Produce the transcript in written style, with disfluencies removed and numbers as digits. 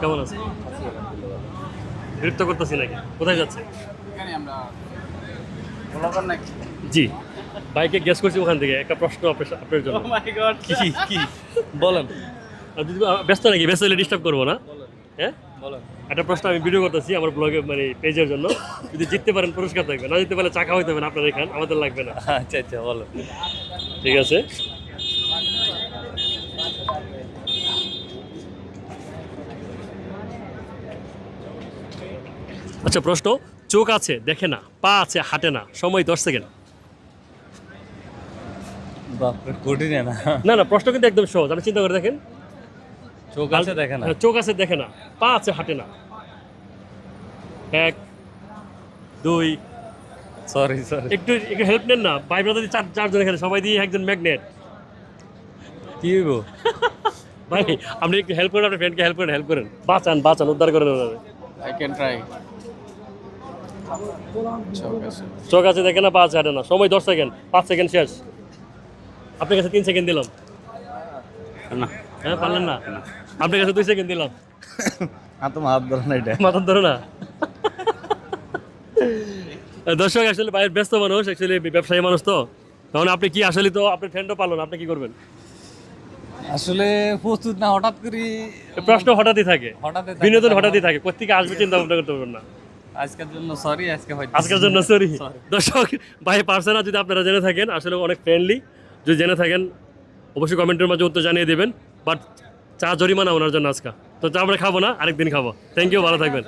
কেমন আছে? বিরক্ত করতেছি নাকি? কোথায় যাচ্ছে? জি, বাইকে গ্যাস করছি ওখান থেকে। একটা প্রশ্ন আপনার জন্য। কি কি বলেন? যদি ব্যস্ত নাকি? ব্যস্ত হলে ডিস্টার্ব করবো না? হ্যাঁ বলেন। একটা প্রশ্ন আমি ভিডিও করতেছি আমার ব্লগে, মানে পেজের জন্য। যদি জিততে পারেন পুরস্কার থাকবে, না জিততে পারলে চা খাওয়াইতে হবে আপনার এখান, আমাদের লাগবে না। আচ্ছা আচ্ছা বলো। ঠিক আছে। আচ্ছা প্রশ্ন, চোখ আছে দেখে না, পা আছে হাঁটে না, সময় 10 সেকেন্ড। বাপরে কঠিন না। না না, প্রশ্ন কিন্তু একদম সহজ, আপনি চিন্তা করে দেখেন। চোখ আছে দেখে না। চোখ আছে দেখে না, পা আছে হাঁটে না। 1 2 সরি সরি। একটু একটু হেল্প নেন না, ভাই ব্রাদার চারজন এখানে, সবাই দিয়ে একজন ম্যাগনেট। কি হইব? ভাই আপনি একটু হেল্প করেন, আপনার ফ্রেন্ডকে হেল্প করেন, বাঁচান বাঁচান, উদ্ধার করেন ওনারে। I can try. চোখ আছে দেখে না, পা আছে হাঁটে না, সময় 10 সেকেন্ড, 5 সেকেন্ড শেষ। আপনার কাছে 3 সেকেন্ড দিলাম। না হ্যাঁ পারলেন না? আপনার কাছে 2 সেকেন্ড দিলাম। হাত ধরে না এটা। মাথার ধরে না। দর্শক আসলে বাইরের ব্যস্ত মানুষ, অ্যাকচুয়ালি ব্যবসায়ী মানুষ, তো তখন আপনি কি আসলে, তো আপনার ফ্রেন্ডও পালন, আপনি কি করবেন? আসলে প্রস্তুত না, হঠাৎ করে প্রশ্ন হঠাৎই থাকে, হঠাৎই থাকে। বিনোদন হঠাৎই থাকে, কোথেকে আসবে চিন্তা ভাবনা করতে পারবেন না। আজকের জন্য সরি, আজকে হয়তো আজকের জন্য সরি। দর্শক ভাই পারছে না, যদি আপনারা জেনে থাকেন, আসলে অনেক ফ্রেন্ডলি, যদি জেনে থাকেন অবশ্যই কমেন্টের মাঝে উত্তর জানিয়ে দেবেন। বাট চা জরিমানা ওনার জন্য আজকে, তো চা আমরা খাবো না, আরেকদিন খাবো। থ্যাংক ইউ, ভালো থাকবেন।